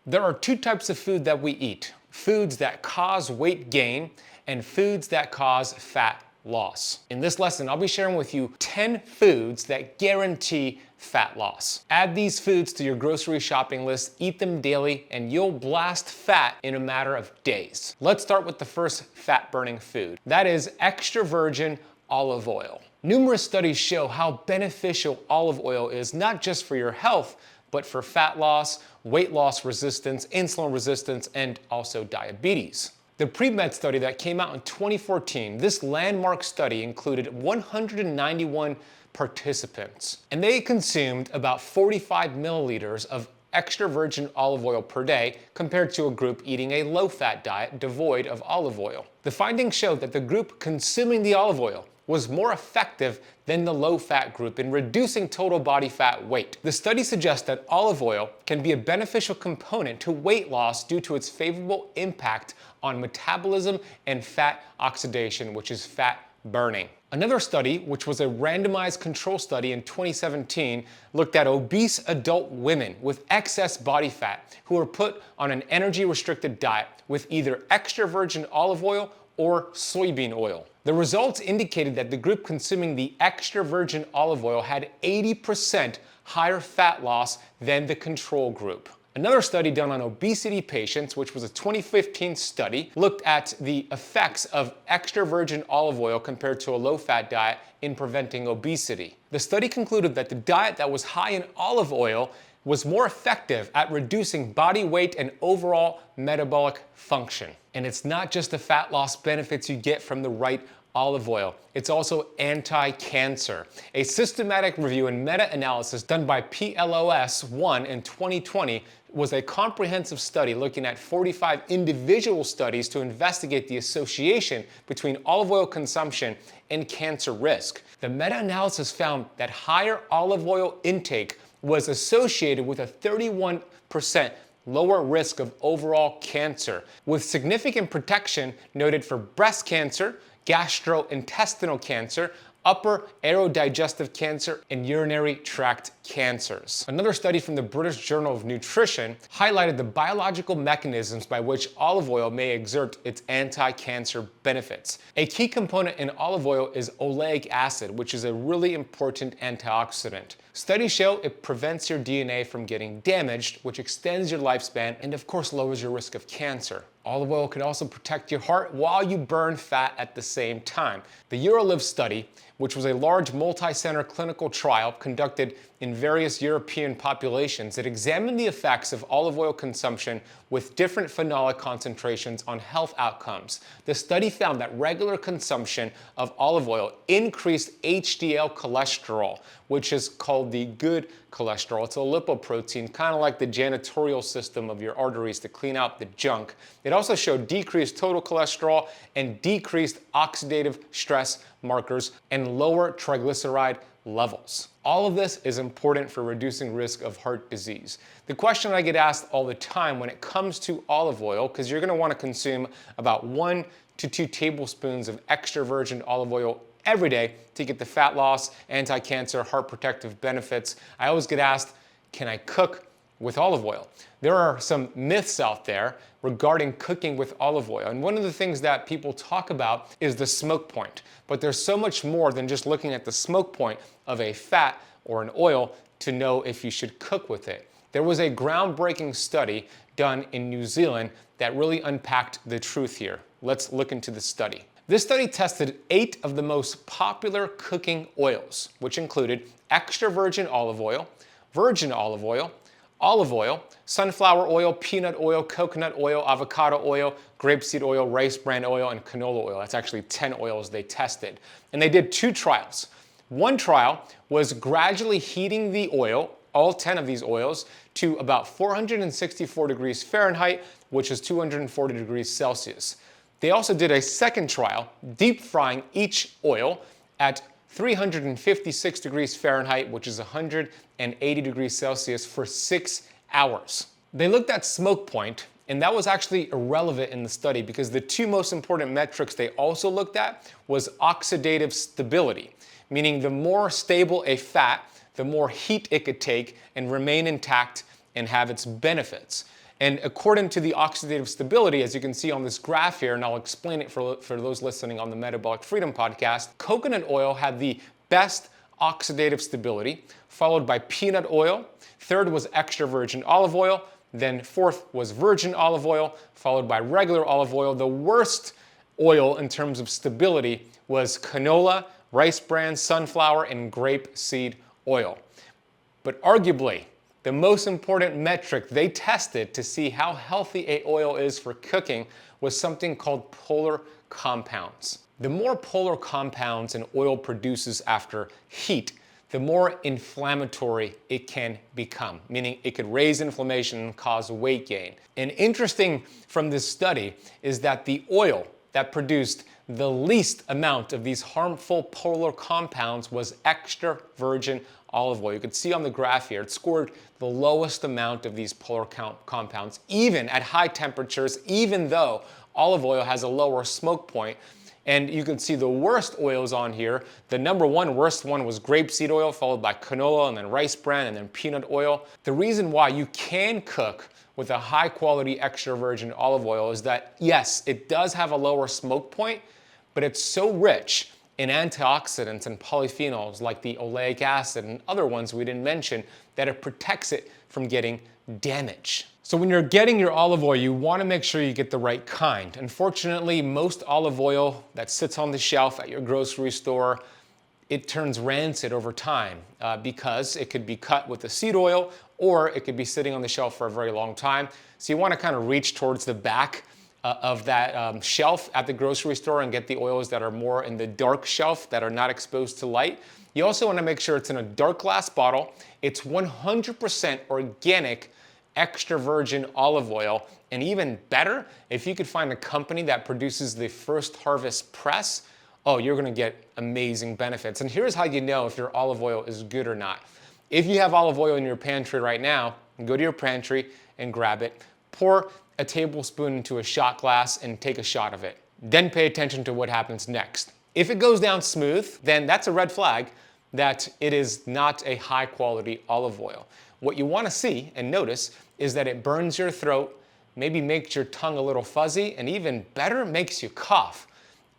There are two types of food that we eat: foods that cause weight gain and foods that cause fat loss. In this lesson, I'll be sharing with you 10 foods that guarantee fat loss. Add these foods to your grocery shopping list, eat them daily, and you'll blast fat in a matter of days. Let's start with the first fat-burning food. That is extra virgin olive oil. Numerous studies show how beneficial olive oil is, not just for your health, but for fat loss, weight loss resistance, insulin resistance, and also diabetes. The Pre-Med study that came out in 2014, this landmark study included 191 participants, and they consumed about 45 milliliters of extra virgin olive oil per day compared to a group eating a low-fat diet devoid of olive oil. The findings showed that the group consuming the olive oil was more effective than the low-fat group in reducing total body fat weight. The study suggests that olive oil can be a beneficial component to weight loss due to its favorable impact on metabolism and fat oxidation, which is fat burning. Another study, which was a randomized control study in 2017, looked at obese adult women with excess body fat who were put on an energy-restricted diet with either extra virgin olive oil or soybean oil. The results indicated that the group consuming the extra virgin olive oil had 80% higher fat loss than the control group. Another study done on obesity patients, which was a 2015 study, looked at the effects of extra virgin olive oil compared to a low-fat diet in preventing obesity. The study concluded that the diet that was high in olive oil was more effective at reducing body weight and overall metabolic function. And it's not just the fat loss benefits you get from the right olive oil, it's also anti-cancer. A systematic review and meta-analysis done by PLOS-ONE in 2020 was a comprehensive study looking at 45 individual studies to investigate the association between olive oil consumption and cancer risk. The meta-analysis found that higher olive oil intake was associated with a 31% lower risk of overall cancer, with significant protection noted for breast cancer, gastrointestinal cancer, upper aerodigestive cancer, and urinary tract cancers. Another study from the British Journal of Nutrition highlighted the biological mechanisms by which olive oil may exert its anti-cancer benefits. A key component in olive oil is oleic acid, which is a really important antioxidant. Studies show it prevents your DNA from getting damaged, which extends your lifespan and of course lowers your risk of cancer. Olive oil can also protect your heart while you burn fat at the same time. The EuroLive study, which was a large multi-center clinical trial conducted in various European populations, it examined the effects of olive oil consumption with different phenolic concentrations on health outcomes. The study found that regular consumption of olive oil increased HDL cholesterol, which is called the good cholesterol. It's a lipoprotein, kind of like the janitorial system of your arteries to clean out the junk. It also showed decreased total cholesterol and decreased oxidative stress markers and lower triglyceride levels. All of this is important for reducing risk of heart disease. The question I get asked all the time when it comes to olive oil, because you're going to want to consume about 1 to 2 tablespoons of extra virgin olive oil every day to get the fat loss, anti-cancer, heart protective benefits. I always get asked, can I cook with olive oil? There are some myths out there regarding cooking with olive oil. And one of the things that people talk about is the smoke point. But there's so much more than just looking at the smoke point of a fat or an oil to know if you should cook with it. There was a groundbreaking study done in New Zealand that really unpacked the truth here. Let's look into the study. This study tested 8 of the most popular cooking oils, which included extra virgin olive oil, olive oil, sunflower oil, peanut oil, coconut oil, avocado oil, grapeseed oil, rice bran oil, and canola oil. That's actually 10 oils they tested. And they did 2 trials. One trial was gradually heating the oil, all 10 of these oils, to about 464 degrees Fahrenheit, which is 240 degrees Celsius. They also did a second trial, deep frying each oil at 356 degrees Fahrenheit, which is 180 degrees Celsius for 6 hours. They looked at smoke point, and that was actually irrelevant in the study because the 2 most important metrics they also looked at was oxidative stability, meaning the more stable a fat, the more heat it could take and remain intact and have its benefits. And according to the oxidative stability, as you can see on this graph here, and I'll explain it for those listening on the Metabolic Freedom podcast, coconut oil had the best oxidative stability, followed by peanut oil. Third was extra virgin olive oil. Then fourth was virgin olive oil, followed by regular olive oil. The worst oil in terms of stability was canola, rice bran, sunflower, and grapeseed oil. But arguably, the most important metric they tested to see how healthy a oil is for cooking was something called polar compounds. The more polar compounds an oil produces after heat, the more inflammatory it can become, meaning it could raise inflammation and cause weight gain. And interesting from this study is that the oil that produced the least amount of these harmful polar compounds was extra virgin olive oil. You can see on the graph here, it scored the lowest amount of these polar compounds, even at high temperatures, even though olive oil has a lower smoke point. And you can see the worst oils on here. The number one worst one was grapeseed oil, followed by canola, and then rice bran, and then peanut oil. The reason why you can cook with a high quality extra virgin olive oil is that, yes, it does have a lower smoke point, but it's so rich in antioxidants and polyphenols like the oleic acid and other ones we didn't mention that it protects it from getting damage. So when you're getting your olive oil, you want to make sure you get the right kind. Unfortunately, most olive oil that sits on the shelf at your grocery store, it turns rancid over time because it could be cut with the seed oil or it could be sitting on the shelf for a very long time. So you want to kind of reach towards the back of that shelf at the grocery store and get the oils that are more in the dark shelf that are not exposed to light. You also want to make sure it's in a dark glass bottle. It's 100% organic extra virgin olive oil, and even better, if you could find a company that produces the first harvest press, oh, you're gonna get amazing benefits. And here's how you know if your olive oil is good or not. If you have olive oil in your pantry right now, go to your pantry and grab it, pour a tablespoon into a shot glass and take a shot of it. Then pay attention to what happens next. If it goes down smooth, then that's a red flag that it is not a high quality olive oil. What you want to see and notice is that it burns your throat, maybe makes your tongue a little fuzzy, and even better, makes you cough.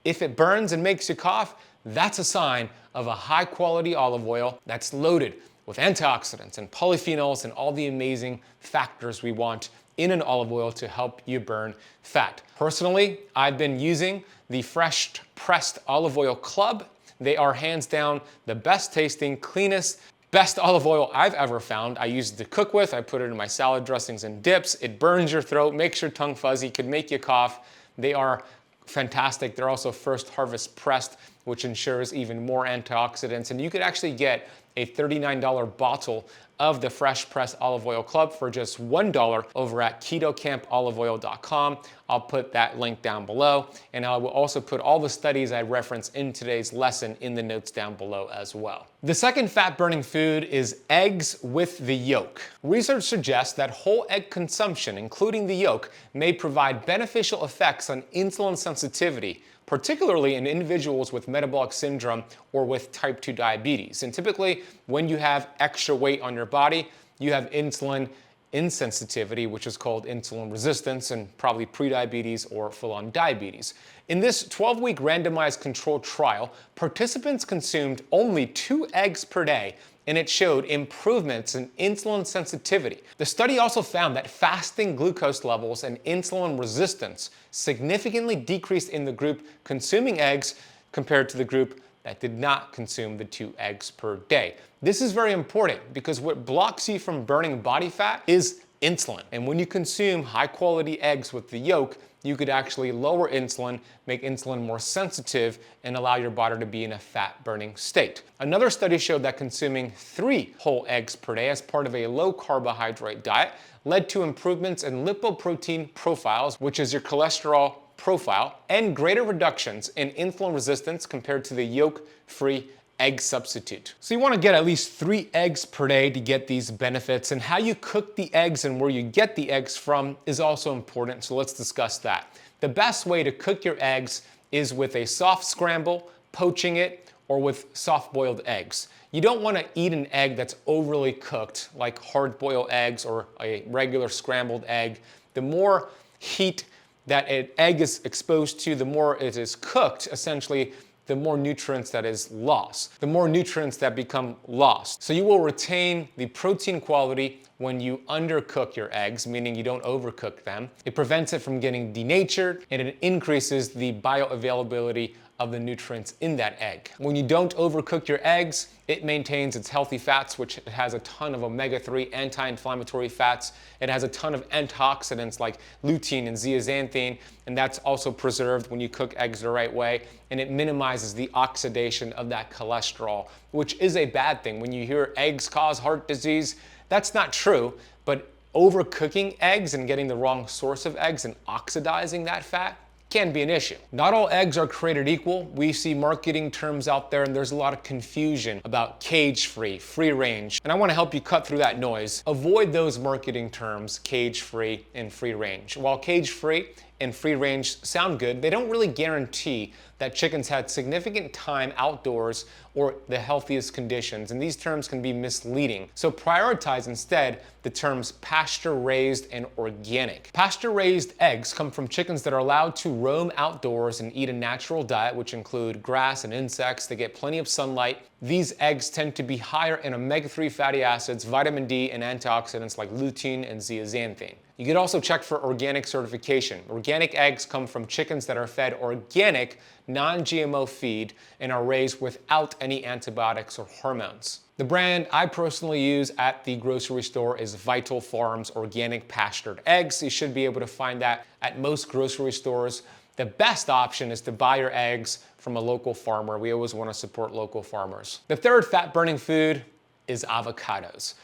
If it burns and makes you cough, that's a sign of a high quality olive oil that's loaded with antioxidants and polyphenols and all the amazing factors we want in an olive oil to help you burn fat. Personally, I've been using the Fresh Pressed Olive Oil Club. They are hands down the best tasting, cleanest, best olive oil I've ever found. I use it to cook with. I put it in my salad dressings and dips. It burns your throat, makes your tongue fuzzy, could make you cough. They are fantastic. They're also first harvest pressed, which ensures even more antioxidants. And you could actually get a $39 bottle of the Fresh Pressed Olive Oil Club for just $1 over at ketocampoliveoil.com. I'll put that link down below, and I will also put all the studies I reference in today's lesson in the notes down below as well. The second fat-burning food is eggs with the yolk. Research suggests that whole egg consumption, including the yolk, may provide beneficial effects on insulin sensitivity, particularly in individuals with metabolic syndrome or with type 2 diabetes. And typically, when you have extra weight on your body, you have insulin insensitivity, which is called insulin resistance, and probably prediabetes or full-on diabetes. In this 12-week randomized controlled trial, participants consumed only 2 eggs per day, and it showed improvements in insulin sensitivity. The study also found that fasting glucose levels and insulin resistance significantly decreased in the group consuming eggs compared to the group that did not consume the 2 eggs per day. This is very important because what blocks you from burning body fat is insulin. And when you consume high quality eggs with the yolk, you could actually lower insulin, make insulin more sensitive, and allow your body to be in a fat-burning state. Another study showed that consuming 3 whole eggs per day as part of a low carbohydrate diet led to improvements in lipoprotein profiles, which is your cholesterol profile, and greater reductions in insulin resistance compared to the yolk-free egg substitute. So you want to get at least 3 eggs per day to get these benefits, and how you cook the eggs and where you get the eggs from is also important, so let's discuss that. The best way to cook your eggs is with a soft scramble, poaching it, or with soft-boiled eggs. You don't want to eat an egg that's overly cooked, like hard-boiled eggs or a regular scrambled egg. The more heat that an egg is exposed to, the more it is cooked, essentially, the more nutrients that is lost, the more nutrients that become lost. So you will retain the protein quality when you undercook your eggs, meaning you don't overcook them. It prevents it from getting denatured, and it increases the bioavailability of the nutrients in that egg. When you don't overcook your eggs, it maintains its healthy fats, which has a ton of omega-3 anti-inflammatory fats. It has a ton of antioxidants like lutein and zeaxanthin, and that's also preserved when you cook eggs the right way, and it minimizes the oxidation of that cholesterol, which is a bad thing. When you hear eggs cause heart disease, that's not true, but overcooking eggs and getting the wrong source of eggs and oxidizing that fat can be an issue. Not all eggs are created equal. We see marketing terms out there and there's a lot of confusion about cage-free, free range, and I want to help you cut through that noise. Avoid those marketing terms, cage-free and free range. While cage-free and free range sound good, they don't really guarantee that chickens had significant time outdoors or the healthiest conditions, and these terms can be misleading. So prioritize instead the terms pasture-raised and organic. Pasture-raised eggs come from chickens that are allowed to roam outdoors and eat a natural diet, which include grass and insects. They get plenty of sunlight. These eggs tend to be higher in omega-3 fatty acids, vitamin D, and antioxidants like lutein and zeaxanthin. You could also check for organic certification. Organic eggs come from chickens that are fed organic, non-GMO feed and are raised without any antibiotics or hormones. The brand I personally use at the grocery store is Vital Farms Organic Pastured Eggs. You should be able to find that at most grocery stores. The best option is to buy your eggs from a local farmer. We always want to support local farmers. The third fat-burning food is avocados.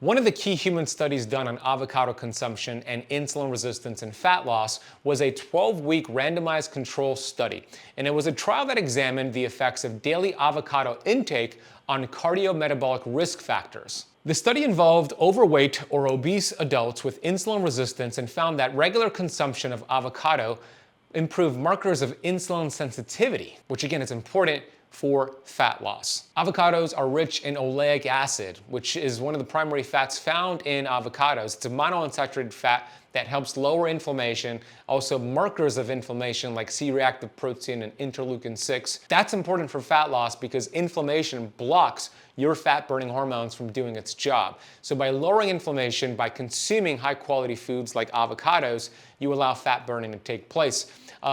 One of the key human studies done on avocado consumption and insulin resistance and fat loss was a 12-week randomized control study, and it was a trial that examined the effects of daily avocado intake on cardiometabolic risk factors. The study involved overweight or obese adults with insulin resistance and found that regular consumption of avocado improved markers of insulin sensitivity, which again is important for fat loss. Avocados are rich in oleic acid, which is one of the primary fats found in avocados. It's a monounsaturated fat that helps lower inflammation, also markers of inflammation like C-reactive protein and interleukin-6. That's important for fat loss because inflammation blocks your fat-burning hormones from doing its job. So by lowering inflammation, by consuming high-quality foods like avocados, you allow fat burning to take place.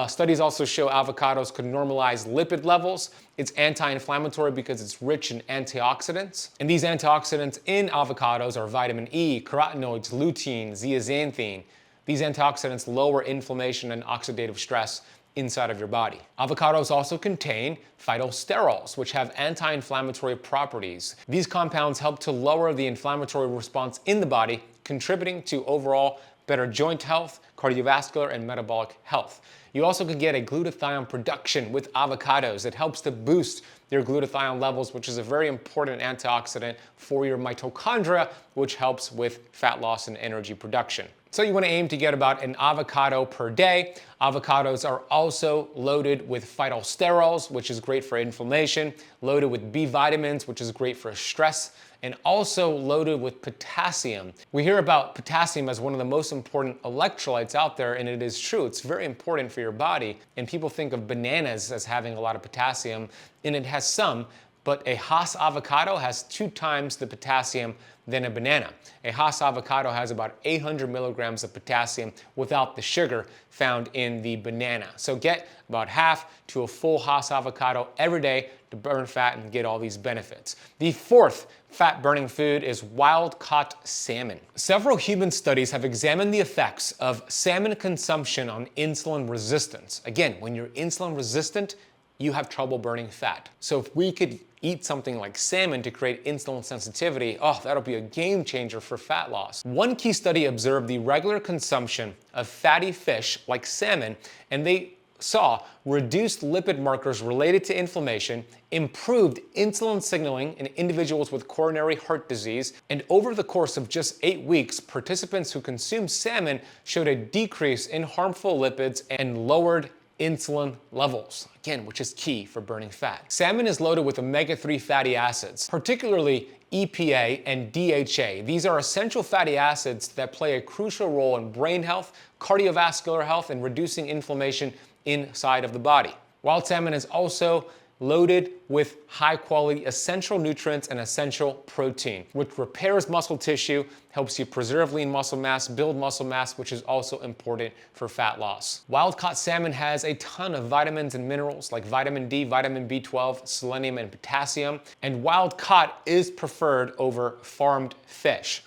Studies also show avocados could normalize lipid levels. It's anti-inflammatory because it's rich in antioxidants. And these antioxidants in avocados are vitamin E, carotenoids, lutein, zeaxanthin. These antioxidants lower inflammation and oxidative stress inside of your body. Avocados also contain phytosterols, which have anti-inflammatory properties. These compounds help to lower the inflammatory response in the body, contributing to overall better joint health, cardiovascular, and metabolic health. You also can get a glutathione production with avocados. It helps to boost your glutathione levels, which is a very important antioxidant for your mitochondria, which helps with fat loss and energy production. So you want to aim to get about an avocado per day. Avocados are also loaded with phytosterols, which is great for inflammation, loaded with B vitamins, which is great for stress, and also loaded with potassium. We hear about potassium as one of the most important electrolytes out there, and it is true. It's very important for your body, and people think of bananas as having a lot of potassium, and it has some, but a Hass avocado has 2 times the potassium than a banana. A Hass avocado has about 800 milligrams of potassium without the sugar found in the banana. So get about half to a full Hass avocado every day to burn fat and get all these benefits. The fourth fat-burning food is wild-caught salmon. Several human studies have examined the effects of salmon consumption on insulin resistance. Again, when you're insulin resistant, you have trouble burning fat. So if we could eat something like salmon to create insulin sensitivity, that'll be a game changer for fat loss. One key study observed the regular consumption of fatty fish like salmon, and they saw reduced lipid markers related to inflammation, improved insulin signaling in individuals with coronary heart disease, and over the course of just 8 weeks, participants who consumed salmon showed a decrease in harmful lipids and lowered insulin levels, again, which is key for burning fat. Salmon is loaded with omega-3 fatty acids, particularly EPA and DHA. These are essential fatty acids that play a crucial role in brain health, cardiovascular health, and reducing inflammation inside of the body. Wild salmon is also loaded with high-quality essential nutrients and essential protein, which repairs muscle tissue, helps you preserve lean muscle mass, build muscle mass, which is also important for fat loss. Wild-caught salmon has a ton of vitamins and minerals like vitamin D, vitamin B12, selenium, and potassium, and wild-caught is preferred over farmed fish.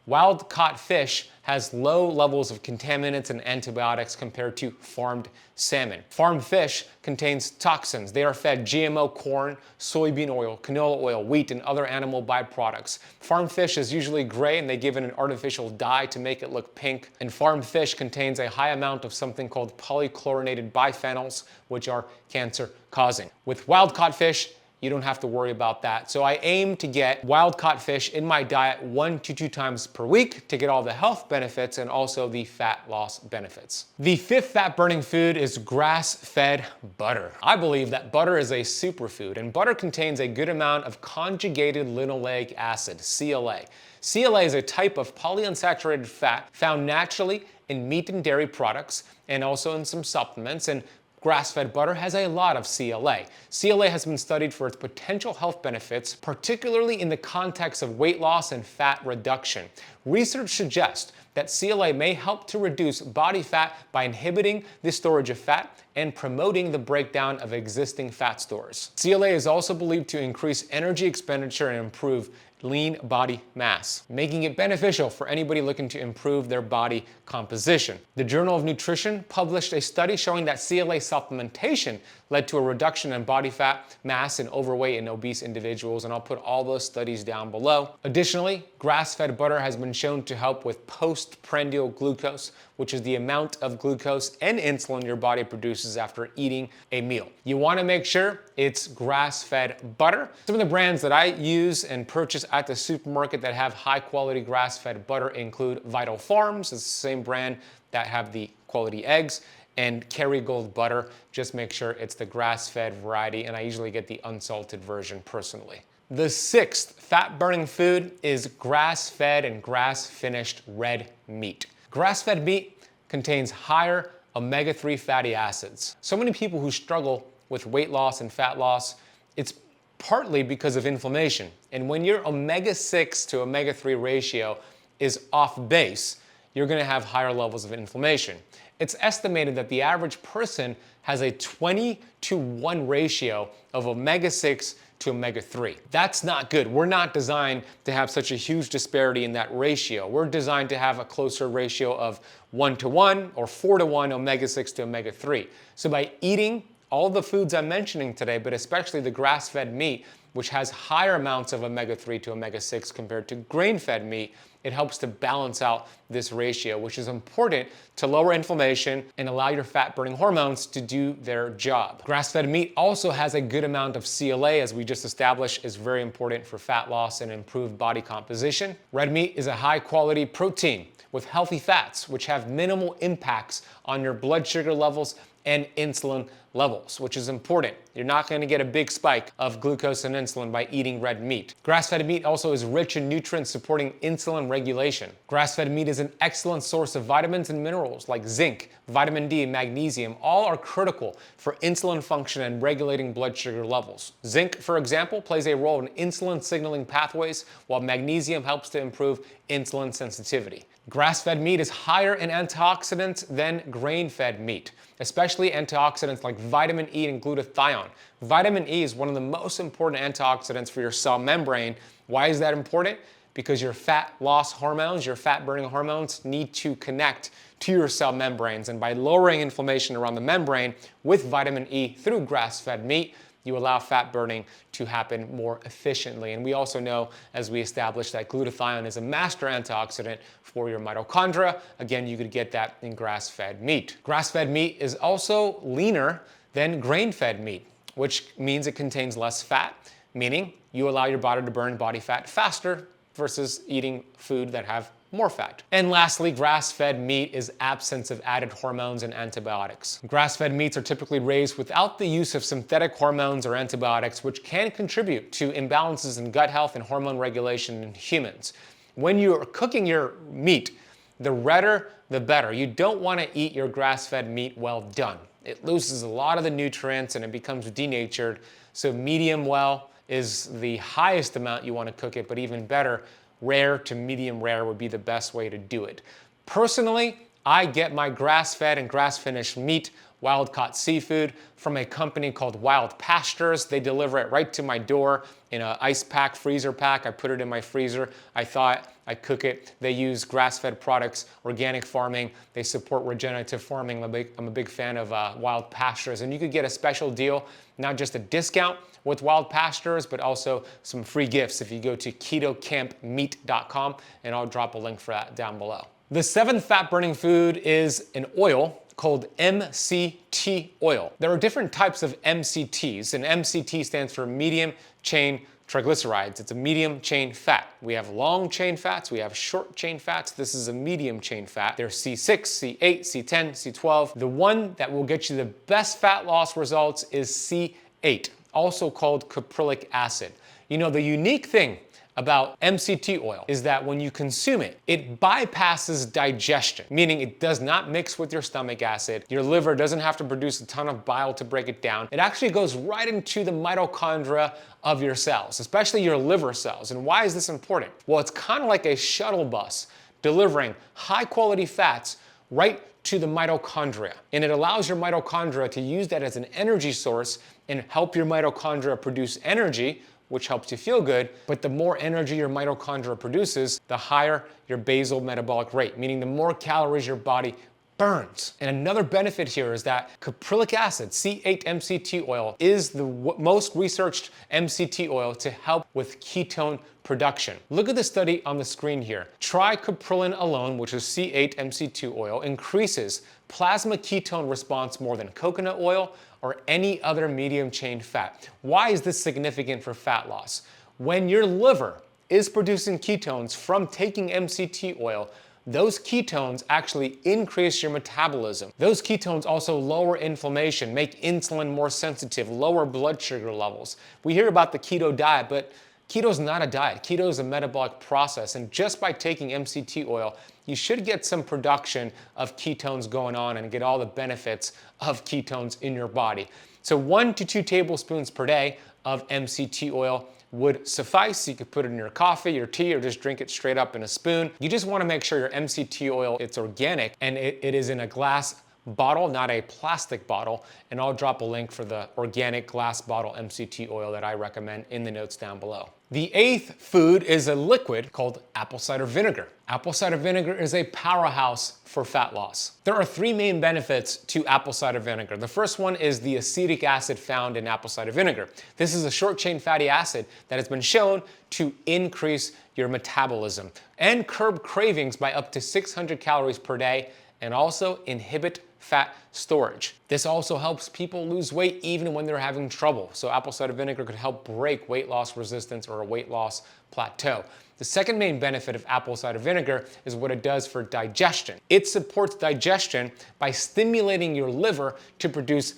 Wild-caught fish has low levels of contaminants and antibiotics compared to farmed salmon. Farmed fish contains toxins. They are fed GMO corn, soybean oil, canola oil, wheat, and other animal byproducts. Farmed fish is usually gray and they give it an artificial dye to make it look pink. And farmed fish contains a high amount of something called polychlorinated biphenyls, which are cancer-causing. With wild-caught fish, you don't have to worry about that. So I aim to get wild-caught fish in my diet 1 to 2 times per week to get all the health benefits and also the fat loss benefits. The 5th fat-burning food is grass-fed butter. I believe that butter is a superfood, and butter contains a good amount of conjugated linoleic acid, CLA. CLA is a type of polyunsaturated fat found naturally in meat and dairy products and also in some supplements, and grass-fed butter has a lot of CLA. CLA has been studied for its potential health benefits, particularly in the context of weight loss and fat reduction. Research suggests that CLA may help to reduce body fat by inhibiting the storage of fat and promoting the breakdown of existing fat stores. CLA is also believed to increase energy expenditure and improve lean body mass, making it beneficial for anybody looking to improve their body composition. The Journal of Nutrition published a study showing that CLA supplementation led to a reduction in body fat mass in overweight and obese individuals, and I'll put all those studies down below. Additionally, grass-fed butter has been shown to help with postprandial glucose, which is the amount of glucose and insulin your body produces after eating a meal. You want to make sure it's grass-fed butter. Some of the brands that I use and purchase at the supermarket that have high-quality grass-fed butter include Vital Farms, it's the same brand that have the quality eggs, and Kerrygold butter. Just make sure it's the grass-fed variety, and I usually get the unsalted version personally. The 6th fat-burning food is grass-fed and grass-finished red meat. Grass-fed meat contains higher omega-3 fatty acids. So many people who struggle with weight loss and fat loss, it's partly because of inflammation. And when your omega-6 to omega-3 ratio is off base, you're gonna have higher levels of inflammation. It's estimated that the average person has a 20-to-1 ratio of omega-6 to omega-3. That's not good. We're not designed to have such a huge disparity in that ratio. We're designed to have a closer ratio of 1-to-1 or 4-to-1 omega-6 to omega-3. So by eating all the foods I'm mentioning today, but especially the grass-fed meat, which has higher amounts of omega-3 to omega-6 compared to grain-fed meat, it helps to balance out this ratio, which is important to lower inflammation and allow your fat-burning hormones to do their job. Grass-fed meat also has a good amount of CLA, as we just established, is very important for fat loss and improved body composition. Red meat is a high-quality protein with healthy fats, which have minimal impacts on your blood sugar levels and insulin levels, which is important. You're not going to get a big spike of glucose and insulin by eating red meat. Grass-fed meat also is rich in nutrients supporting insulin regulation. Grass-fed meat is an excellent source of vitamins and minerals like zinc, vitamin D, and magnesium. All are critical for insulin function and regulating blood sugar levels. Zinc, for example, plays a role in insulin signaling pathways, while magnesium helps to improve insulin sensitivity. Grass-fed meat is higher in antioxidants than grain-fed meat, especially antioxidants like vitamin E and glutathione. Vitamin E is one of the most important antioxidants for your cell membrane. Why is that important? Because your fat loss hormones, your fat-burning hormones, need to connect to your cell membranes. And by lowering inflammation around the membrane with vitamin E through grass-fed meat, you allow fat burning to happen more efficiently. And we also know, as we established, that glutathione is a master antioxidant for your mitochondria. Again, you could get that in grass-fed meat. Grass-fed meat is also leaner than grain-fed meat, which means it contains less fat, meaning you allow your body to burn body fat faster versus eating food that have more fat. And lastly, grass-fed meat is absence of added hormones and antibiotics. Grass-fed meats are typically raised without the use of synthetic hormones or antibiotics, which can contribute to imbalances in gut health and hormone regulation in humans. When you're cooking your meat, the redder, the better. You don't want to eat your grass-fed meat well done. It loses a lot of the nutrients and it becomes denatured. So medium well is the highest amount you want to cook it, but even better, rare to medium rare would be the best way to do it. Personally, I get my grass-fed and grass-finished meat, wild-caught seafood, from a company called Wild Pastures. They deliver it right to my door in an ice pack, freezer pack. I put it in my freezer. I thought I cook it. They use grass-fed products, organic farming. They support regenerative farming. I'm a big fan of Wild Pastures. And you could get a special deal, not just a discount with Wild Pastures, but also some free gifts if you go to ketocampmeat.com, and I'll drop a link for that down below. The seventh fat-burning food is an oil called MCT oil. There are different types of MCTs, and MCT stands for medium chain triglycerides. It's a medium chain fat. We have long chain fats, we have short chain fats. This is a medium chain fat. There's C6, C8, C10, C12. The one that will get you the best fat loss results is C8, also called caprylic acid. You know, the unique thing about MCT oil is that when you consume it, it bypasses digestion, meaning it does not mix with your stomach acid. Your liver doesn't have to produce a ton of bile to break it down. It actually goes right into the mitochondria of your cells, especially your liver cells. And why is this important? Well, it's kind of like a shuttle bus delivering high quality fats right to the mitochondria. And it allows your mitochondria to use that as an energy source and help your mitochondria produce energy, which helps you feel good. But the more energy your mitochondria produces, the higher your basal metabolic rate, meaning the more calories your body burns. And another benefit here is that caprylic acid, C8-MCT oil, is the most researched MCT oil to help with ketone production. Look at the study on the screen here. Tricapryllin alone, which is C8-MCT oil, increases plasma ketone response more than coconut oil or any other medium chain fat. Why is this significant for fat loss? When your liver is producing ketones from taking MCT oil, those ketones actually increase your metabolism. Those ketones also lower inflammation, make insulin more sensitive, lower blood sugar levels. We hear about the keto diet, but keto is not a diet. Keto is a metabolic process, and just by taking MCT oil, you should get some production of ketones going on and get all the benefits of ketones in your body. So 1 to 2 tablespoons per day of MCT oil would suffice. You could put it in your coffee, your tea, or just drink it straight up in a spoon. You just want to make sure your MCT oil, it's organic and it is in a glass bottle, not a plastic bottle. And I'll drop a link for the organic glass bottle MCT oil that I recommend in the notes down below. The eighth food is a liquid called apple cider vinegar. Apple cider vinegar is a powerhouse for fat loss. There are 3 main benefits to apple cider vinegar. The first one is the acetic acid found in apple cider vinegar. This is a short chain fatty acid that has been shown to increase your metabolism and curb cravings by up to 600 calories per day, and also inhibit fat storage. This also helps people lose weight even when they're having trouble. So apple cider vinegar could help break weight loss resistance or a weight loss plateau. The second main benefit of apple cider vinegar is what it does for digestion. It supports digestion by stimulating your liver to produce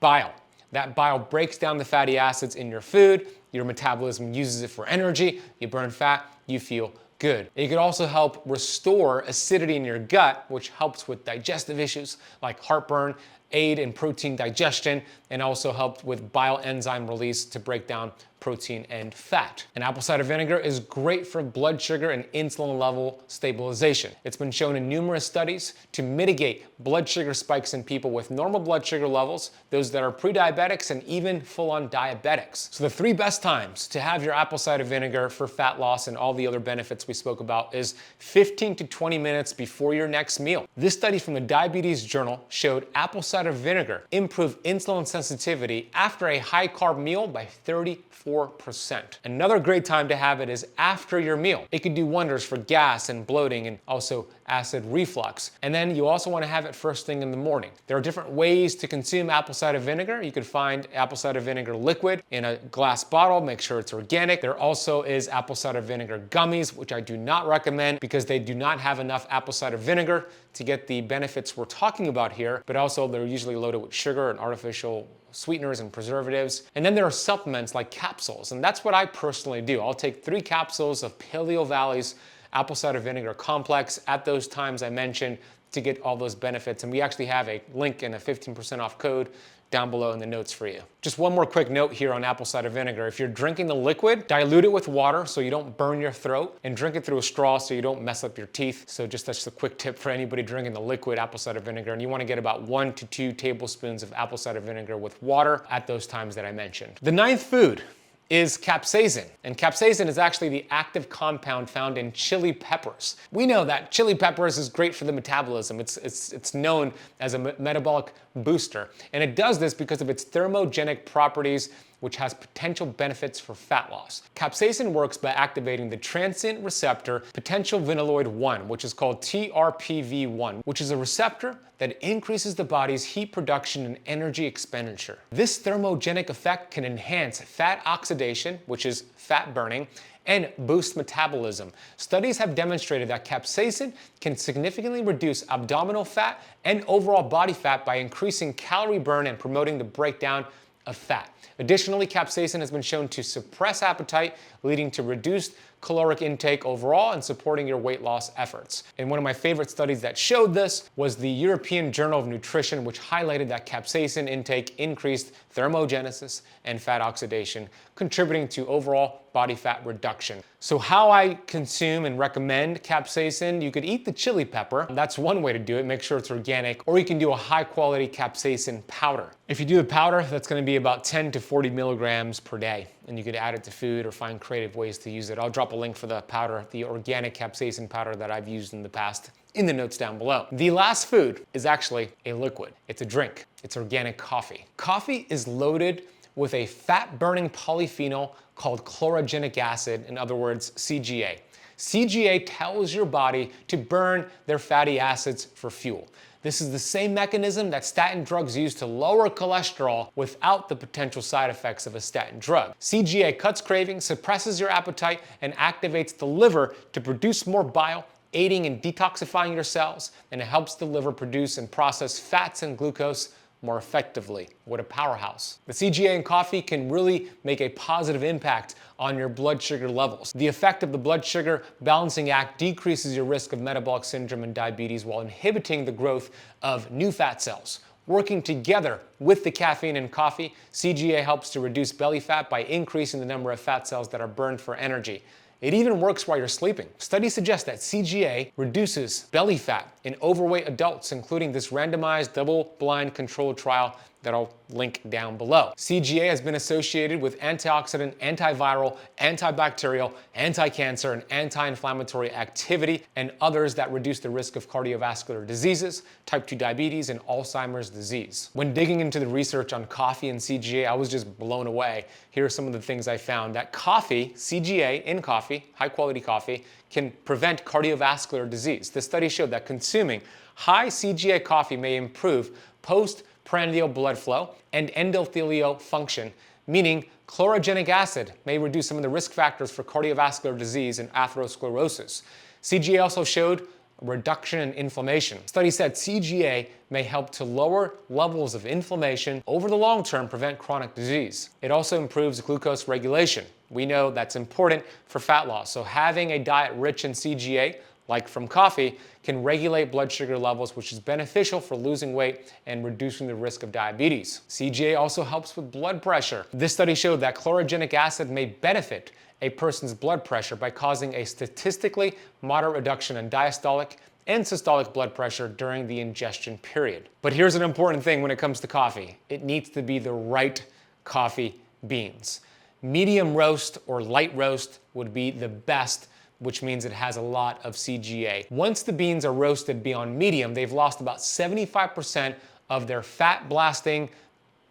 bile. That bile breaks down the fatty acids in your food, your metabolism uses it for energy, you burn fat, you feel good. It could also help restore acidity in your gut, which helps with digestive issues like heartburn, aid in protein digestion, and also help with bile enzyme release to break down protein and fat. And apple cider vinegar is great for blood sugar and insulin level stabilization. It's been shown in numerous studies to mitigate blood sugar spikes in people with normal blood sugar levels, those that are pre-diabetics, and even full-on diabetics. So the 3 best times to have your apple cider vinegar for fat loss and all the other benefits we spoke about is 15 to 20 minutes before your next meal. This study from the Diabetes Journal showed apple cider vinegar improved insulin sensitivity after a high-carb meal by 34%. 4%. Another great time to have it is after your meal. It can do wonders for gas and bloating and also acid reflux. And then you also want to have it first thing in the morning. There are different ways to consume apple cider vinegar. You can find apple cider vinegar liquid in a glass bottle. Make sure it's organic. There also is apple cider vinegar gummies, which I do not recommend because they do not have enough apple cider vinegar to get the benefits we're talking about here, but also they're usually loaded with sugar and artificial sweeteners and preservatives. And then there are supplements like capsules, and that's what I personally do. I'll take 3 capsules of Paleo Valley's apple cider vinegar complex at those times I mentioned to get all those benefits. And we actually have a link and a 15% off code down below in the notes for you. Just one more quick note here on apple cider vinegar. If you're drinking the liquid, dilute it with water so you don't burn your throat, and drink it through a straw so you don't mess up your teeth. So just that's a quick tip for anybody drinking the liquid apple cider vinegar. And you want to get about 1 to 2 tablespoons of apple cider vinegar with water at those times that I mentioned. The 9th food is capsaicin. And capsaicin is actually the active compound found in chili peppers. We know that chili peppers is great for the metabolism. It's known as a metabolic booster. And it does this because of its thermogenic properties, which has potential benefits for fat loss. Capsaicin works by activating the transient receptor potential venoid 1, which is called TRPV1, which is a receptor that increases the body's heat production and energy expenditure. This thermogenic effect can enhance fat oxidation, which is fat burning, and boost metabolism. Studies have demonstrated that capsaicin can significantly reduce abdominal fat and overall body fat by increasing calorie burn and promoting the breakdown of fat. Additionally, capsaicin has been shown to suppress appetite, leading to reduced caloric intake overall and supporting your weight loss efforts. And one of my favorite studies that showed this was the European Journal of Nutrition, which highlighted that capsaicin intake increased thermogenesis and fat oxidation, contributing to overall body fat reduction. So how I consume and recommend capsaicin, you could eat the chili pepper. That's one way to do it, make sure it's organic, or you can do a high quality capsaicin powder. If you do the powder, that's gonna be about 10 to 40 milligrams per day, and you could add it to food or find creative ways to use it. I'll drop a link for the powder, the organic capsaicin powder that I've used in the past, in the notes down below. The last food is actually a liquid. It's a drink. It's organic coffee. Coffee is loaded with a fat-burning polyphenol called chlorogenic acid, in other words, CGA. CGA tells your body to burn their fatty acids for fuel. This is the same mechanism that statin drugs use to lower cholesterol without the potential side effects of a statin drug. CGA cuts cravings, suppresses your appetite, and activates the liver to produce more bile, aiding in detoxifying your cells, and it helps the liver produce and process fats and glucose more effectively. What a powerhouse. The CGA in coffee can really make a positive impact on your blood sugar levels. The effect of the blood sugar balancing act decreases your risk of metabolic syndrome and diabetes while inhibiting the growth of new fat cells. Working together with the caffeine in coffee, CGA helps to reduce belly fat by increasing the number of fat cells that are burned for energy. It even works while you're sleeping. Studies suggest that CGA reduces belly fat in overweight adults, including this randomized double-blind controlled trial that I'll link down below. CGA has been associated with antioxidant, antiviral, antibacterial, anti-cancer, and anti-inflammatory activity, and others that reduce the risk of cardiovascular diseases, type 2 diabetes, and Alzheimer's disease. When digging into the research on coffee and CGA, I was just blown away. Here are some of the things I found. That coffee, CGA in coffee, high quality coffee, can prevent cardiovascular disease. The study showed that consuming high CGA coffee may improve postprandial blood flow and endothelial function, meaning chlorogenic acid may reduce some of the risk factors for cardiovascular disease and atherosclerosis. CGA also showed a reduction in inflammation. Studies said CGA may help to lower levels of inflammation over the long term, prevent chronic disease. It also improves glucose regulation. We know that's important for fat loss, so having a diet rich in CGA, like from coffee, can regulate blood sugar levels, which is beneficial for losing weight and reducing the risk of diabetes. CGA also helps with blood pressure. This study showed that chlorogenic acid may benefit a person's blood pressure by causing a statistically moderate reduction in diastolic and systolic blood pressure during the ingestion period. But here's an important thing when it comes to coffee. It needs to be the right coffee beans. Medium roast or light roast would be the best, which means it has a lot of CGA. Once the beans are roasted beyond medium, they've lost about 75% of their fat-blasting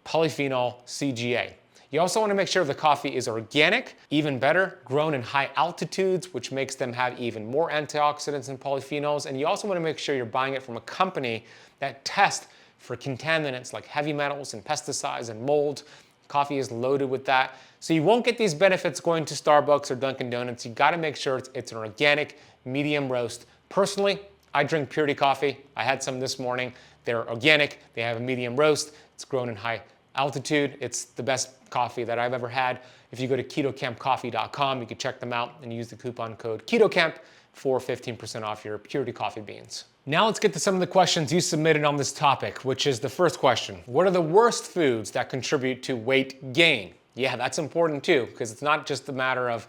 polyphenol CGA. You also want to make sure the coffee is organic, even better, grown in high altitudes, which makes them have even more antioxidants and polyphenols. And you also want to make sure you're buying it from a company that tests for contaminants like heavy metals and pesticides and mold. Coffee is loaded with that. So you won't get these benefits going to Starbucks or Dunkin' Donuts. You gotta make sure it's an organic, medium roast. Personally, I drink Purity coffee. I had some this morning. They're organic, they have a medium roast. It's grown in high altitude. It's the best coffee that I've ever had. If you go to ketocampcoffee.com, you can check them out and use the coupon code KETOCAMP for 15% off your Purity coffee beans. Now let's get to some of the questions you submitted on this topic, which is the first question. What are the worst foods that contribute to weight gain? Yeah, that's important too, because it's not just a matter of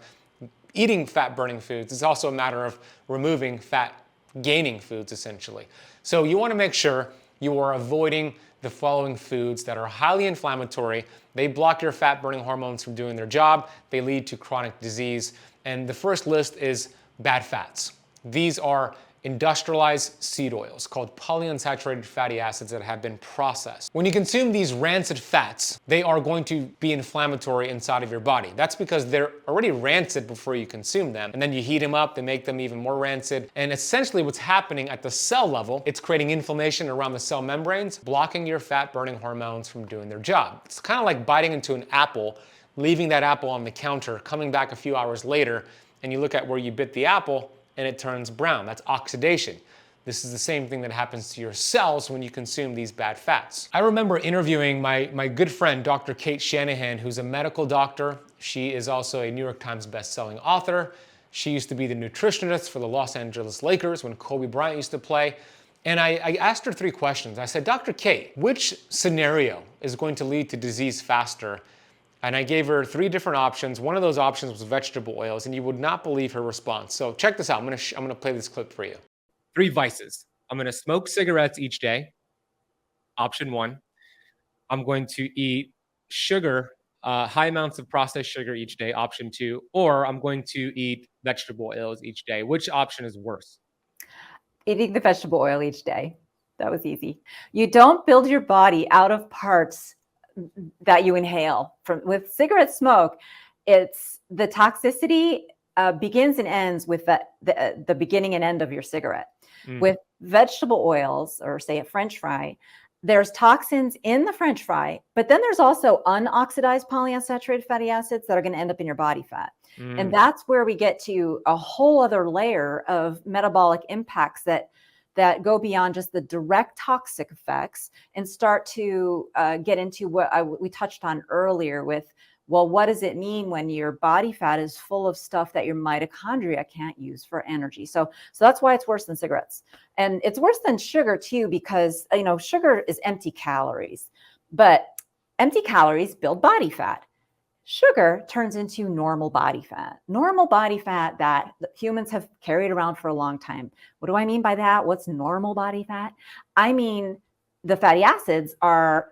eating fat-burning foods, it's also a matter of removing fat-gaining foods, essentially. So you want to make sure you are avoiding the following foods that are highly inflammatory. They block your fat-burning hormones from doing their job. They lead to chronic disease. And the first list is bad fats. These are industrialized seed oils called polyunsaturated fatty acids that have been processed. When you consume these rancid fats, they are going to be inflammatory inside of your body. That's because they're already rancid before you consume them. And then you heat them up, they make them even more rancid. And essentially what's happening at the cell level, it's creating inflammation around the cell membranes, blocking your fat burning hormones from doing their job. It's kind of like biting into an apple, leaving that apple on the counter, coming back a few hours later, and you look at where you bit the apple, and it turns brown. That's oxidation. This is the same thing that happens to your cells when you consume these bad fats. I remember interviewing my good friend, Dr. Kate Shanahan, who's a medical doctor. She is also a New York Times best-selling author. She used to be the nutritionist for the Los Angeles Lakers when Kobe Bryant used to play. And I asked her 3 questions. I said, Dr. Kate, which scenario is going to lead to disease faster? And I gave her 3 different options. One of those options was vegetable oils, and you would not believe her response. So check this out. I'm gonna play this clip for you. 3 vices. I'm gonna smoke cigarettes each day. Option 1. I'm going to eat sugar, high amounts of processed sugar each day. Option 2. Or I'm going to eat vegetable oils each day. Which option is worse? Eating the vegetable oil each day. That was easy. You don't build your body out of parts that you inhale. With cigarette smoke, it's the toxicity begins and ends with the beginning and end of your cigarette. With vegetable oils, or say a French fry, there's toxins in the French fry, but then there's also unoxidized polyunsaturated fatty acids that are going to end up in your body fat. And that's where we get to a whole other layer of metabolic impacts that go beyond just the direct toxic effects and start to get into what we touched on earlier with, well, what does it mean when your body fat is full of stuff that your mitochondria can't use for energy? So that's why it's worse than cigarettes. And it's worse than sugar too, because, sugar is empty calories, but empty calories build body fat. Sugar turns into normal body fat that humans have carried around for a long time. What do I mean by that? What's normal body fat? I mean, the fatty acids are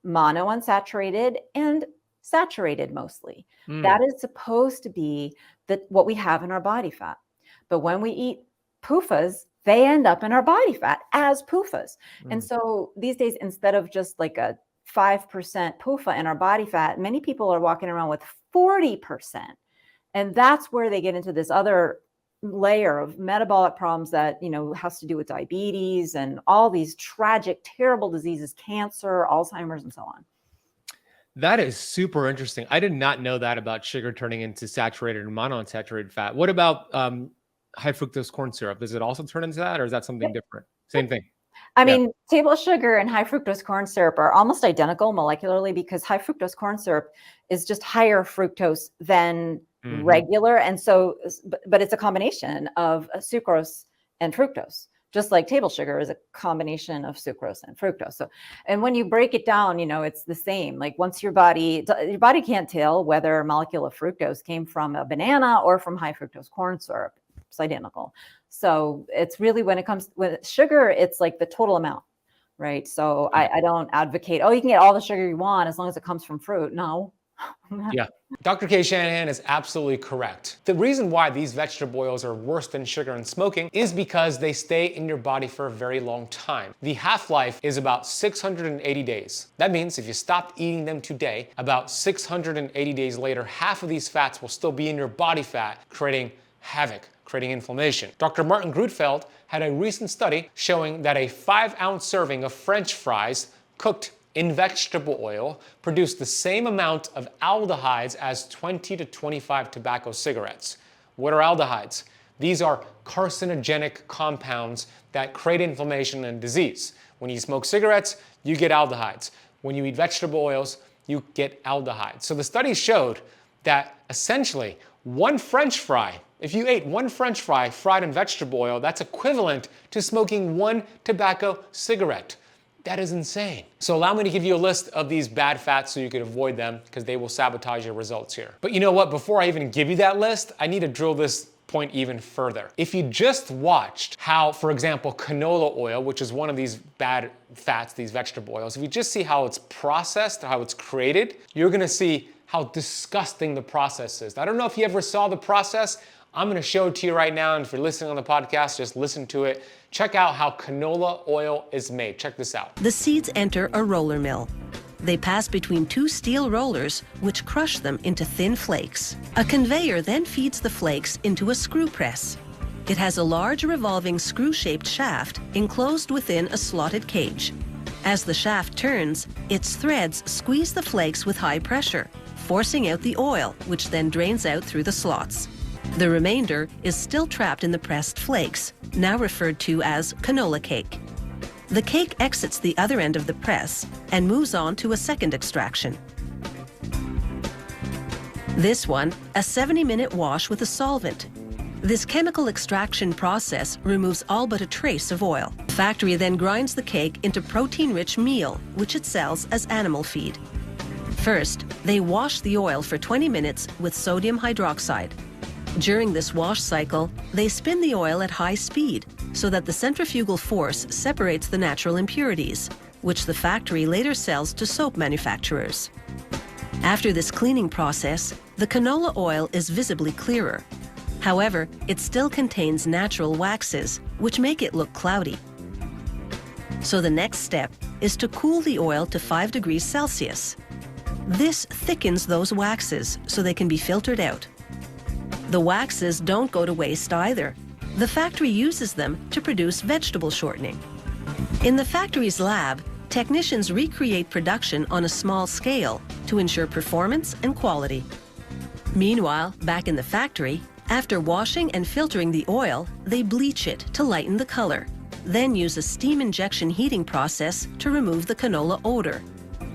monounsaturated and saturated mostly. That is supposed to be what we have in our body fat. But when we eat PUFAs, they end up in our body fat as PUFAs. And so these days, instead of just like a 5% PUFA in our body fat, many people are walking around with 40%. And that's where they get into this other layer of metabolic problems that, has to do with diabetes and all these tragic, terrible diseases, cancer, Alzheimer's, and so on. That is super interesting. I did not know that about sugar turning into saturated and monounsaturated fat. What about high fructose corn syrup? Does it also turn into that, or is that something different? Same thing. I mean, table sugar and high fructose corn syrup are almost identical molecularly, because high fructose corn syrup is just higher fructose than regular. And so, but it's a combination of sucrose and fructose, just like table sugar is a combination of sucrose and fructose. So, and when you break it down, it's the same. Like once your body can't tell whether a molecule of fructose came from a banana or from high fructose corn syrup. It's identical. So it's really, when it comes with sugar, it's like the total amount, right? So I don't advocate, you can get all the sugar you want as long as it comes from fruit. No, Yeah. Dr. Kay Shanahan is absolutely correct. The reason why these vegetable oils are worse than sugar and smoking is because they stay in your body for a very long time. The half-life is about 680 days. That means if you stopped eating them today, about 680 days later, half of these fats will still be in your body fat, creating havoc, creating inflammation. Dr. Martin Grutfeld had a recent study showing that a 5-ounce serving of French fries cooked in vegetable oil produce the same amount of aldehydes as 20 to 25 tobacco cigarettes. What are aldehydes? These are carcinogenic compounds that create inflammation and disease. When you smoke cigarettes, you get aldehydes. When you eat vegetable oils, you get aldehydes. So the study showed that essentially one French fry, if you ate one French fry fried in vegetable oil, that's equivalent to smoking one tobacco cigarette. That is insane. So allow me to give you a list of these bad fats so you can avoid them, because they will sabotage your results here. But you know what? Before I even give you that list, I need to drill this point even further. If you just watched how, for example, canola oil, which is one of these bad fats, these vegetable oils, if you just see how it's processed, how it's created, you're gonna see how disgusting the process is. I don't know if you ever saw the process. I'm gonna show it to you right now, and if you're listening on the podcast, just listen to it. Check out how canola oil is made. Check this out. The seeds enter a roller mill. They pass between two steel rollers, which crush them into thin flakes. A conveyor then feeds the flakes into a screw press. It has a large revolving screw-shaped shaft enclosed within a slotted cage. As the shaft turns, its threads squeeze the flakes with high pressure, forcing out the oil, which then drains out through the slots. The remainder is still trapped in the pressed flakes, now referred to as canola cake. The cake exits the other end of the press and moves on to a second extraction. This one, a 70-minute wash with a solvent. This chemical extraction process removes all but a trace of oil. The factory then grinds the cake into protein-rich meal, which it sells as animal feed. First, they wash the oil for 20 minutes with sodium hydroxide. During this wash cycle, they spin the oil at high speed so that the centrifugal force separates the natural impurities, which the factory later sells to soap manufacturers. After this cleaning process, the canola oil is visibly clearer. However, it still contains natural waxes, which make it look cloudy. So the next step is to cool the oil to 5 degrees Celsius. This thickens those waxes so they can be filtered out. The waxes don't go to waste either. The factory uses them to produce vegetable shortening. In the factory's lab, technicians recreate production on a small scale to ensure performance and quality. Meanwhile, back in the factory, after washing and filtering the oil, they bleach it to lighten the color, then use a steam injection heating process to remove the canola odor.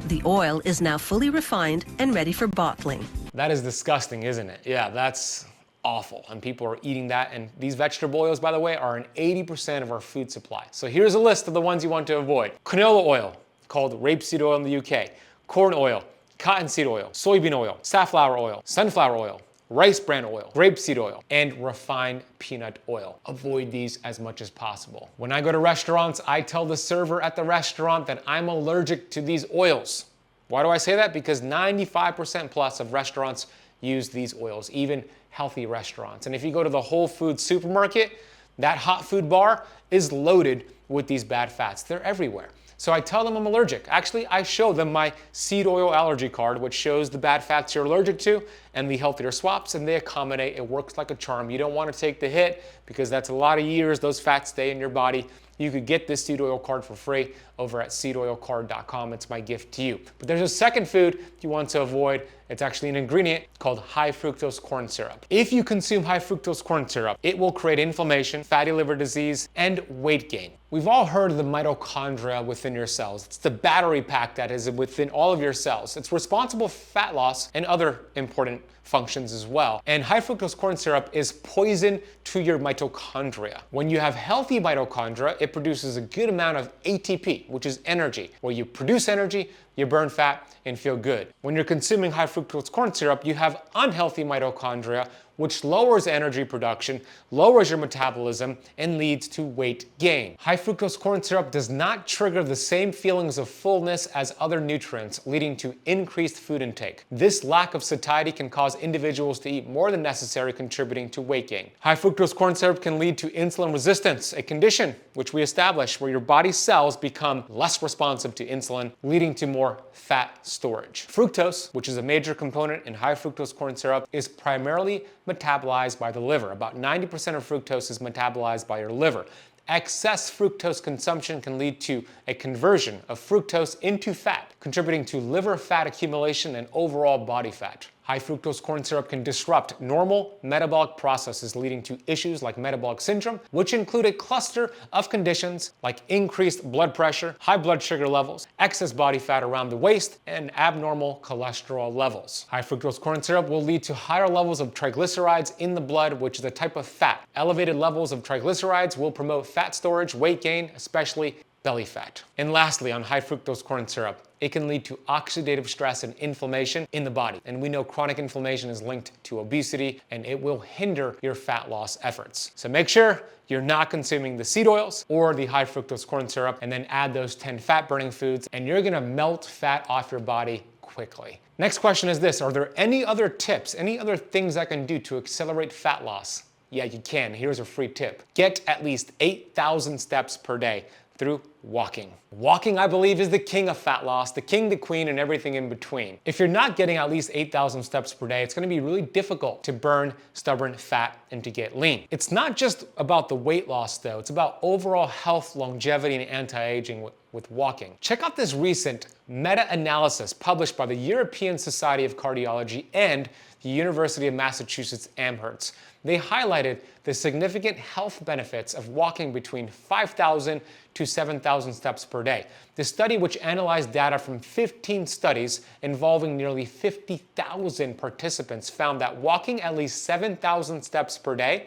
The oil is now fully refined and ready for bottling. That is disgusting, isn't it? Yeah, that's awful, and people are eating that. And these vegetable oils, by the way, are in 80% of our food supply. So here's a list of the ones you want to avoid. Canola oil, called rapeseed oil in the UK. Corn oil, cottonseed oil, soybean oil, safflower oil, sunflower oil, rice bran oil, grapeseed oil, and refined peanut oil. Avoid these as much as possible. When I go to restaurants, I tell the server at the restaurant that I'm allergic to these oils. Why do I say that? Because 95% plus of restaurants use these oils, even healthy restaurants. And if you go to the Whole Foods supermarket, that hot food bar is loaded with these bad fats. They're everywhere. So I tell them I'm allergic. Actually, I show them my seed oil allergy card, which shows the bad fats you're allergic to and the healthier swaps, and they accommodate. It works like a charm. You don't want to take the hit because that's a lot of years those fats stay in your body. You could get this seed oil card for free over at seedoilcard.com. It's my gift to you. But there's a second food you want to avoid. It's actually an ingredient called high fructose corn syrup. If you consume high fructose corn syrup, it will create inflammation, fatty liver disease, and weight gain. We've all heard of the mitochondria within your cells. It's the battery pack that is within all of your cells. It's responsible for fat loss and other important functions as well. And high fructose corn syrup is poison to your mitochondria. When you have healthy mitochondria, it produces a good amount of ATP, which is energy. Where you produce energy, you burn fat, and feel good. When you're consuming high fructose corn syrup, you have unhealthy mitochondria, which lowers energy production, lowers your metabolism, and leads to weight gain. High fructose corn syrup does not trigger the same feelings of fullness as other nutrients, leading to increased food intake. This lack of satiety can cause individuals to eat more than necessary, contributing to weight gain. High fructose corn syrup can lead to insulin resistance, a condition which we established where your body's cells become less responsive to insulin, leading to more fat storage. Fructose, which is a major component in high fructose corn syrup, is primarily metabolized by the liver. About 90% of fructose is metabolized by your liver. Excess fructose consumption can lead to a conversion of fructose into fat, contributing to liver fat accumulation and overall body fat. High fructose corn syrup can disrupt normal metabolic processes, leading to issues like metabolic syndrome, which include a cluster of conditions like increased blood pressure, high blood sugar levels, excess body fat around the waist, and abnormal cholesterol levels. High fructose corn syrup will lead to higher levels of triglycerides in the blood, which is a type of fat. Elevated levels of triglycerides will promote fat storage, weight gain, especially belly fat. And lastly, on high fructose corn syrup, it can lead to oxidative stress and inflammation in the body. And we know chronic inflammation is linked to obesity, and it will hinder your fat loss efforts. So make sure you're not consuming the seed oils or the high fructose corn syrup, and then add those 10 fat burning foods, and you're gonna melt fat off your body quickly. Next question is this: are there any other tips, any other things I can do to accelerate fat loss? Yeah, you can. Here's a free tip. Get at least 8,000 steps per day through walking. Walking, I believe, is the king of fat loss, the king, the queen, and everything in between. If you're not getting at least 8,000 steps per day, it's gonna be really difficult to burn stubborn fat and to get lean. It's not just about the weight loss though, it's about overall health, longevity, and anti-aging with walking. Check out this recent meta-analysis published by the European Society of Cardiology and the University of Massachusetts Amherst. They highlighted the significant health benefits of walking between 5,000 to 7,000 steps per day. The study, which analyzed data from 15 studies involving nearly 50,000 participants, found that walking at least 7,000 steps per day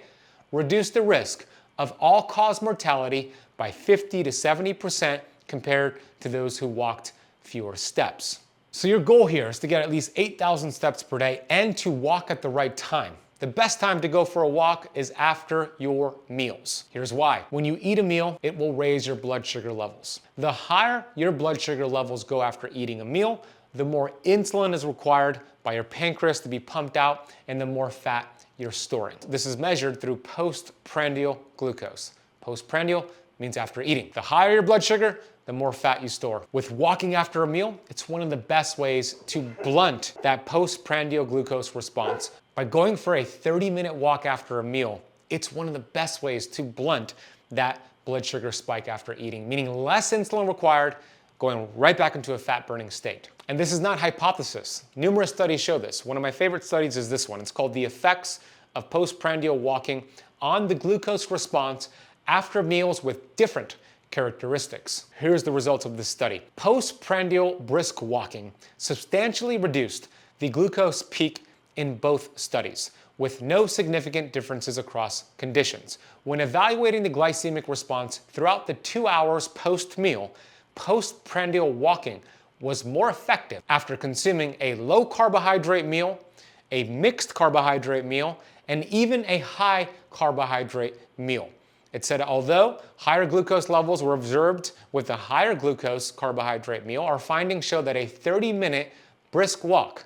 reduced the risk of all-cause mortality by 50 to 70% compared to those who walked fewer steps. So your goal here is to get at least 8,000 steps per day and to walk at the right time. The best time to go for a walk is after your meals. Here's why. When you eat a meal, it will raise your blood sugar levels. The higher your blood sugar levels go after eating a meal, the more insulin is required by your pancreas to be pumped out, and the more fat you're storing. This is measured through postprandial glucose. Postprandial means after eating. The higher your blood sugar, the more fat you store. With walking after a meal, it's one of the best ways to blunt that postprandial glucose response. By going for a 30-minute walk after a meal, it's one of the best ways to blunt that blood sugar spike after eating, meaning less insulin required, going right back into a fat-burning state. And this is not hypothesis. Numerous studies show this. One of my favorite studies is this one. It's called The Effects of Postprandial Walking on the Glucose Response After Meals with Different Characteristics. Here's the results of this study. Postprandial brisk walking substantially reduced the glucose peak in both studies, with no significant differences across conditions. When evaluating the glycemic response throughout the 2 hours post-meal, postprandial walking was more effective after consuming a low carbohydrate meal, a mixed carbohydrate meal, and even a high carbohydrate meal. It said although higher glucose levels were observed with a higher glucose carbohydrate meal, our findings show that a 30-minute brisk walk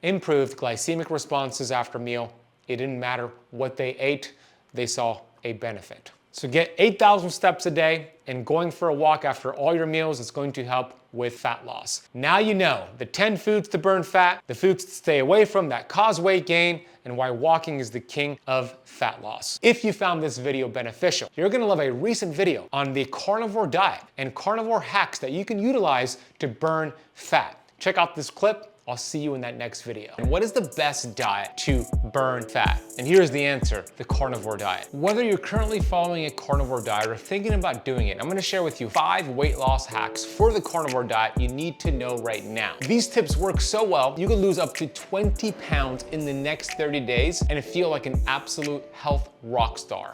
improved glycemic responses after meal. It didn't matter what they ate, they saw a benefit. So get 8,000 steps a day, and going for a walk after all your meals is going to help with fat loss. Now you know the 10 foods to burn fat, the foods to stay away from that cause weight gain, and why walking is the king of fat loss. If you found this video beneficial, you're gonna love a recent video on the carnivore diet and carnivore hacks that you can utilize to burn fat. Check out this clip. I'll see you in that next video. And what is the best diet to burn fat? And here's the answer: the carnivore diet. Whether you're currently following a carnivore diet or thinking about doing it, I'm gonna share with you 5 weight loss hacks for the carnivore diet you need to know right now. These tips work so well, you can lose up to 20 pounds in the next 30 days and feel like an absolute health rock star.